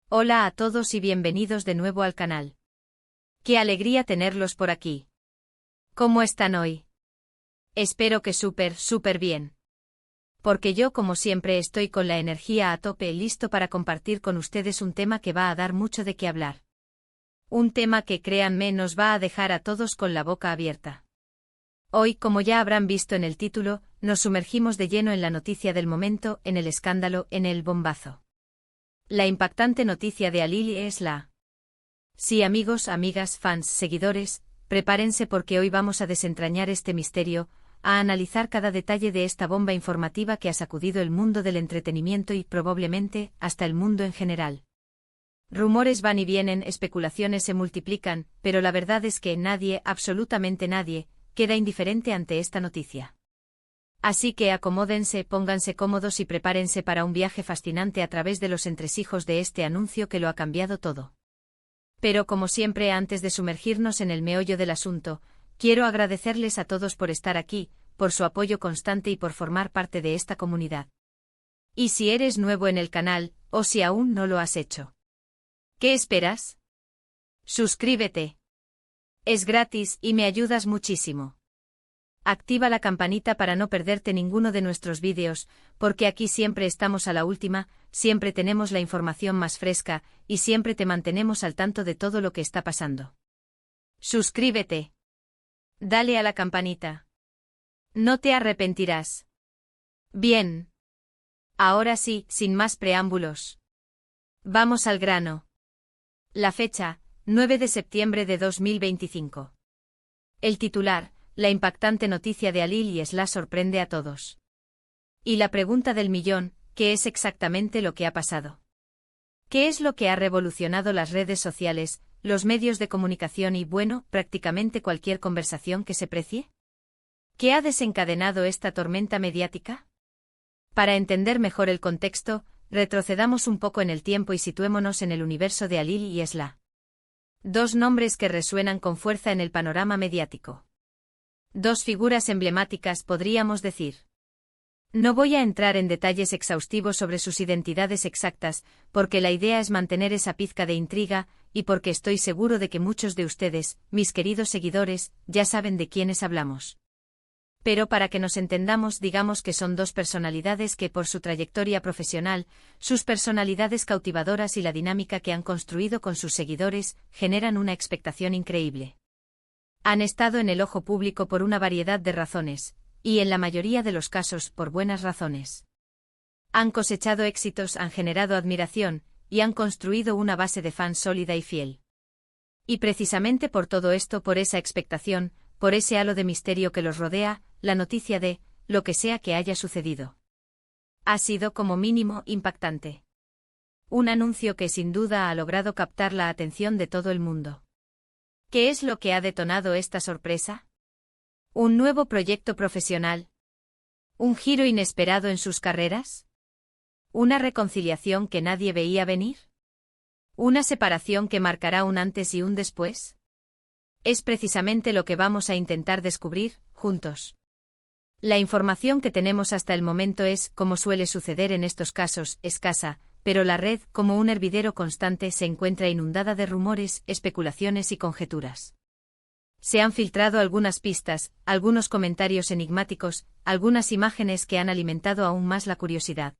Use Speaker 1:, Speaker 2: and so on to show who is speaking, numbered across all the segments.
Speaker 1: Hola a todos y bienvenidos de nuevo al canal. Qué alegría tenerlos por aquí. ¿Cómo están hoy? Espero que súper bien. Porque yo como siempre estoy con la energía a tope listo para compartir con ustedes un tema que va a dar mucho de qué hablar. Un tema que créanme nos va a dejar a todos con la boca abierta. Hoy, como ya habrán visto en el título, nos sumergimos de lleno en la noticia del momento, en el escándalo, en el bombazo. La impactante noticia de Alili es la... Sí, amigos, amigas, fans, seguidores, prepárense porque hoy vamos a desentrañar este misterio, a analizar cada detalle de esta bomba informativa que ha sacudido el mundo del entretenimiento y probablemente hasta el mundo en general. Rumores van y vienen, especulaciones se multiplican, pero la verdad es que nadie, absolutamente nadie, queda indiferente ante esta noticia. Así que acomódense, pónganse cómodos y prepárense para un viaje fascinante a través de los entresijos de este anuncio que lo ha cambiado todo. Pero como siempre, antes de sumergirnos en el meollo del asunto, quiero agradecerles a todos por estar aquí, por su apoyo constante y por formar parte de esta comunidad. Y si eres nuevo en el canal, o si aún no lo has hecho, ¿qué esperas? Suscríbete. Es gratis y me ayudas muchísimo. Activa la campanita para no perderte ninguno de nuestros vídeos, porque aquí siempre estamos a la última, siempre tenemos la información más fresca, y siempre te mantenemos al tanto de todo lo que está pasando. Suscríbete. Dale a la campanita. No te arrepentirás. Bien. Ahora sí, sin más preámbulos. Vamos al grano. La fecha, 9 de septiembre de 2025. El titular. La impactante noticia de Alili Isla sorprende a todos. Y la pregunta del millón, ¿qué es exactamente lo que ha pasado? ¿Qué es lo que ha revolucionado las redes sociales, los medios de comunicación y, bueno, prácticamente cualquier conversación que se precie? ¿Qué ha desencadenado esta tormenta mediática? Para entender mejor el contexto, retrocedamos un poco en el tiempo y situémonos en el universo de Alili Isla. Dos nombres que resuenan con fuerza en el panorama mediático. Dos figuras emblemáticas, podríamos decir. No voy a entrar en detalles exhaustivos sobre sus identidades exactas, porque la idea es mantener esa pizca de intriga, y porque estoy seguro de que muchos de ustedes, mis queridos seguidores, ya saben de quiénes hablamos. Pero para que nos entendamos, digamos que son dos personalidades que por su trayectoria profesional, sus personalidades cautivadoras y la dinámica que han construido con sus seguidores, generan una expectación increíble. Han estado en el ojo público por una variedad de razones, y en la mayoría de los casos por buenas razones. Han cosechado éxitos, han generado admiración, y han construido una base de fans sólida y fiel. Y precisamente por todo esto, por esa expectación, por ese halo de misterio que los rodea, la noticia de, lo que sea que haya sucedido, ha sido como mínimo impactante. Un anuncio que sin duda ha logrado captar la atención de todo el mundo. ¿Qué es lo que ha detonado esta sorpresa? ¿Un nuevo proyecto profesional? ¿Un giro inesperado en sus carreras? ¿Una reconciliación que nadie veía venir? ¿Una separación que marcará un antes y un después? Es precisamente lo que vamos a intentar descubrir, juntos. La información que tenemos hasta el momento es, como suele suceder en estos casos, escasa, pero la red, como un hervidero constante, se encuentra inundada de rumores, especulaciones y conjeturas. Se han filtrado algunas pistas, algunos comentarios enigmáticos, algunas imágenes que han alimentado aún más la curiosidad.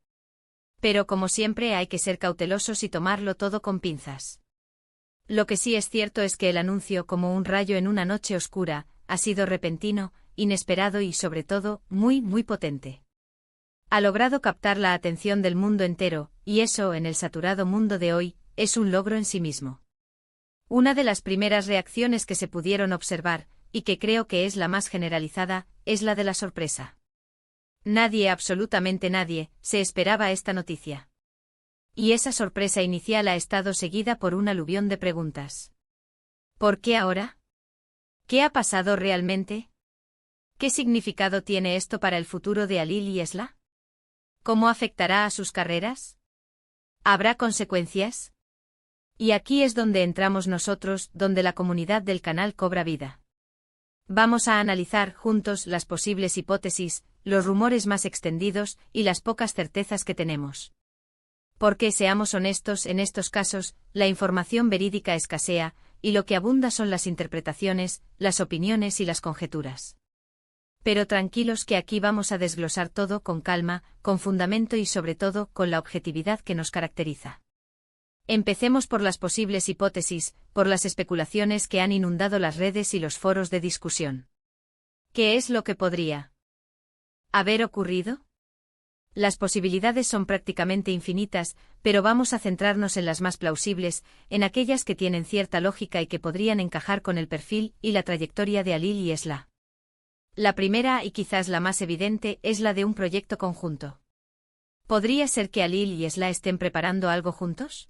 Speaker 1: Pero como siempre hay que ser cautelosos y tomarlo todo con pinzas. Lo que sí es cierto es que el anuncio, como un rayo en una noche oscura, ha sido repentino, inesperado y sobre todo, muy potente. Ha logrado captar la atención del mundo entero, y eso, en el saturado mundo de hoy, es un logro en sí mismo. Una de las primeras reacciones que se pudieron observar, y que creo que es la más generalizada, es la de la sorpresa. Nadie, absolutamente nadie, se esperaba esta noticia. Y esa sorpresa inicial ha estado seguida por un aluvión de preguntas. ¿Por qué ahora? ¿Qué ha pasado realmente? ¿Qué significado tiene esto para el futuro de Alili Isla? ¿Cómo afectará a sus carreras? ¿Habrá consecuencias? Y aquí es donde entramos nosotros, donde la comunidad del canal cobra vida. Vamos a analizar juntos las posibles hipótesis, los rumores más extendidos y las pocas certezas que tenemos. Porque, seamos honestos, en estos casos, la información verídica escasea, y lo que abunda son las interpretaciones, las opiniones y las conjeturas. Pero tranquilos que aquí vamos a desglosar todo con calma, con fundamento y sobre todo con la objetividad que nos caracteriza. Empecemos por las posibles hipótesis, por las especulaciones que han inundado las redes y los foros de discusión. ¿Qué es lo que podría haber ocurrido? Las posibilidades son prácticamente infinitas, pero vamos a centrarnos en las más plausibles, en aquellas que tienen cierta lógica y que podrían encajar con el perfil y la trayectoria de Alil y Esla. La primera, y quizás la más evidente, es la de un proyecto conjunto. ¿Podría ser que Alil y Esla estén preparando algo juntos?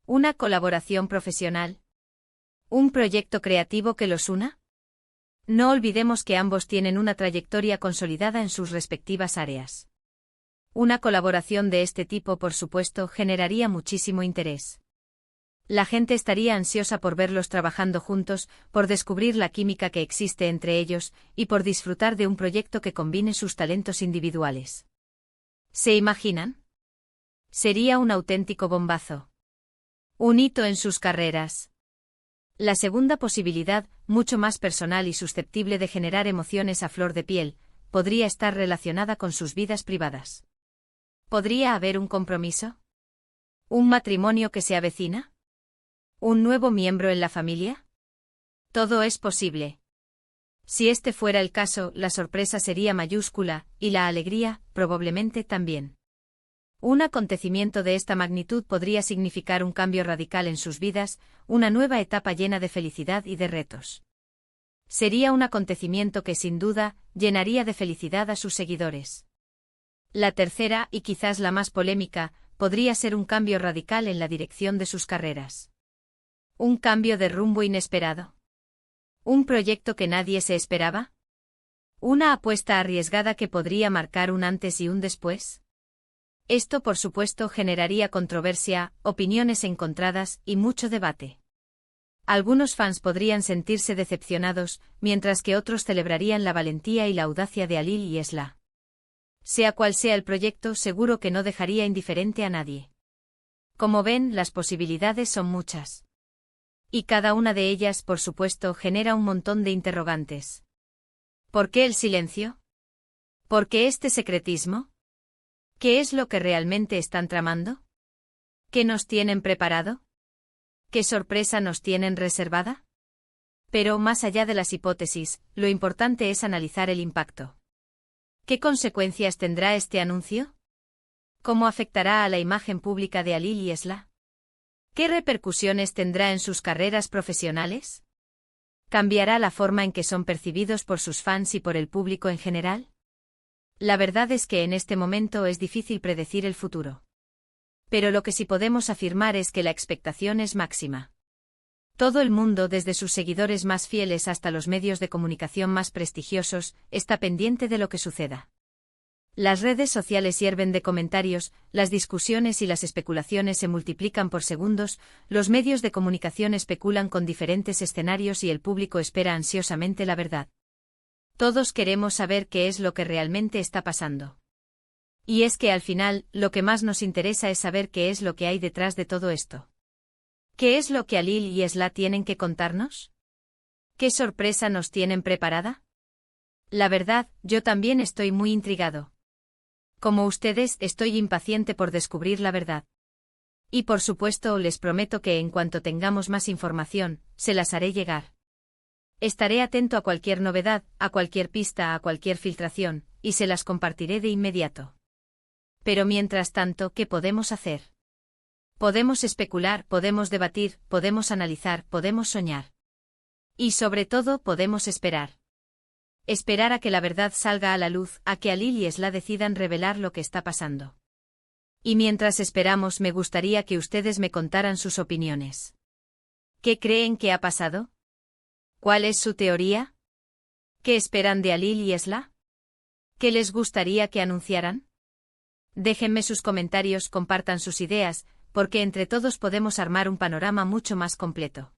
Speaker 1: ¿Una colaboración profesional? ¿Un proyecto creativo que los una? No olvidemos que ambos tienen una trayectoria consolidada en sus respectivas áreas. Una colaboración de este tipo, por supuesto, generaría muchísimo interés. La gente estaría ansiosa por verlos trabajando juntos, por descubrir la química que existe entre ellos, y por disfrutar de un proyecto que combine sus talentos individuales. ¿Se imaginan? Sería un auténtico bombazo. Un hito en sus carreras. La segunda posibilidad, mucho más personal y susceptible de generar emociones a flor de piel, podría estar relacionada con sus vidas privadas. ¿Podría haber un compromiso? ¿Un matrimonio que se avecina? ¿Un nuevo miembro en la familia? Todo es posible. Si este fuera el caso, la sorpresa sería mayúscula, y la alegría, probablemente también. Un acontecimiento de esta magnitud podría significar un cambio radical en sus vidas, una nueva etapa llena de felicidad y de retos. Sería un acontecimiento que sin duda llenaría de felicidad a sus seguidores. La tercera, y quizás la más polémica, podría ser un cambio radical en la dirección de sus carreras. Un cambio de rumbo inesperado. ¿Un proyecto que nadie se esperaba? ¿Una apuesta arriesgada que podría marcar un antes y un después? Esto, por supuesto, generaría controversia, opiniones encontradas y mucho debate. Algunos fans podrían sentirse decepcionados, mientras que otros celebrarían la valentía y la audacia de Alil y Esla. Sea cual sea el proyecto, seguro que no dejaría indiferente a nadie. Como ven, las posibilidades son muchas. Y cada una de ellas, por supuesto, genera un montón de interrogantes. ¿Por qué el silencio? ¿Por qué este secretismo? ¿Qué es lo que realmente están tramando? ¿Qué nos tienen preparado? ¿Qué sorpresa nos tienen reservada? Pero, más allá de las hipótesis, lo importante es analizar el impacto. ¿Qué consecuencias tendrá este anuncio? ¿Cómo afectará a la imagen pública de Alil y Esla? ¿Qué repercusiones tendrá en sus carreras profesionales? ¿Cambiará la forma en que son percibidos por sus fans y por el público en general? La verdad es que en este momento es difícil predecir el futuro. Pero lo que sí podemos afirmar es que la expectación es máxima. Todo el mundo, desde sus seguidores más fieles hasta los medios de comunicación más prestigiosos, está pendiente de lo que suceda. Las redes sociales hierven de comentarios, las discusiones y las especulaciones se multiplican por segundos, los medios de comunicación especulan con diferentes escenarios y el público espera ansiosamente la verdad. Todos queremos saber qué es lo que realmente está pasando. Y es que al final, lo que más nos interesa es saber qué es lo que hay detrás de todo esto. ¿Qué es lo que Alil y Esla tienen que contarnos? ¿Qué sorpresa nos tienen preparada? La verdad, yo también estoy muy intrigado. Como ustedes, estoy impaciente por descubrir la verdad. Y por supuesto, les prometo que en cuanto tengamos más información, se las haré llegar. Estaré atento a cualquier novedad, a cualquier pista, a cualquier filtración, y se las compartiré de inmediato. Pero mientras tanto, ¿qué podemos hacer? Podemos especular, podemos debatir, podemos analizar, podemos soñar. Y sobre todo, podemos esperar. Esperar a que la verdad salga a la luz, a que Alil y Esla decidan revelar lo que está pasando. Y mientras esperamos, me gustaría que ustedes me contaran sus opiniones. ¿Qué creen que ha pasado? ¿Cuál es su teoría? ¿Qué esperan de Alil y Esla? ¿Qué les gustaría que anunciaran? Déjenme sus comentarios, compartan sus ideas, porque entre todos podemos armar un panorama mucho más completo.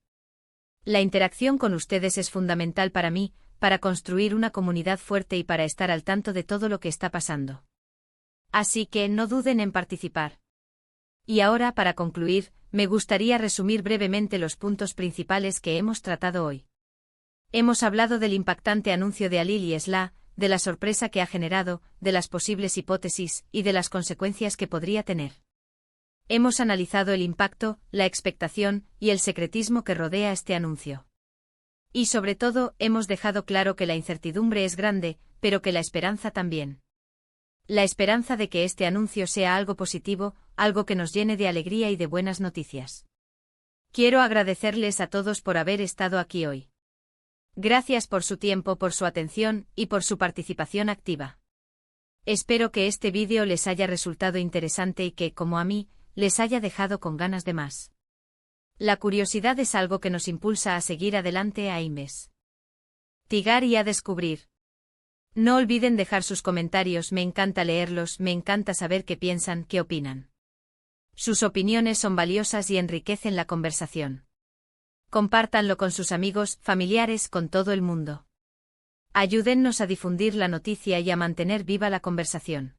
Speaker 1: La interacción con ustedes es fundamental para mí, para construir una comunidad fuerte y para estar al tanto de todo lo que está pasando. Así que no duden en participar. Y ahora, para concluir, me gustaría resumir brevemente los puntos principales que hemos tratado hoy. Hemos hablado del impactante anuncio de Alil y Esla, de la sorpresa que ha generado, de las posibles hipótesis y de las consecuencias que podría tener. Hemos analizado el impacto, la expectación y el secretismo que rodea este anuncio. Y sobre todo, hemos dejado claro que la incertidumbre es grande, pero que la esperanza también. La esperanza de que este anuncio sea algo positivo, algo que nos llene de alegría y de buenas noticias. Quiero agradecerles a todos por haber estado aquí hoy. Gracias por su tiempo, por su atención y por su participación activa. Espero que este vídeo les haya resultado interesante y que, como a mí, les haya dejado con ganas de más. La curiosidad es algo que nos impulsa a seguir adelante, a investigar y a descubrir. No olviden dejar sus comentarios, me encanta leerlos, me encanta saber qué piensan, qué opinan. Sus opiniones son valiosas y enriquecen la conversación. Compártanlo con sus amigos, familiares, con todo el mundo. Ayúdennos a difundir la noticia y a mantener viva la conversación.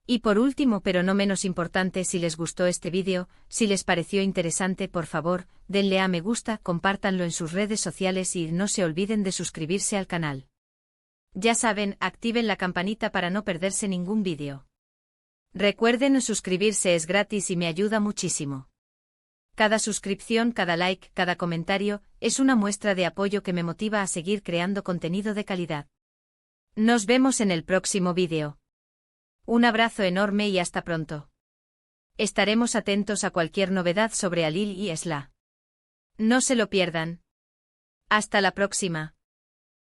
Speaker 1: Y por último, pero no menos importante, si les gustó este vídeo, si les pareció interesante, por favor, denle a me gusta, compártanlo en sus redes sociales y no se olviden de suscribirse al canal. Ya saben, activen la campanita para no perderse ningún vídeo. Recuerden, suscribirse es gratis y me ayuda muchísimo. Cada suscripción, cada like, cada comentario, es una muestra de apoyo que me motiva a seguir creando contenido de calidad. Nos vemos en el próximo vídeo. Un abrazo enorme y hasta pronto. Estaremos atentos a cualquier novedad sobre Alil y Esla. No se lo pierdan. Hasta la próxima.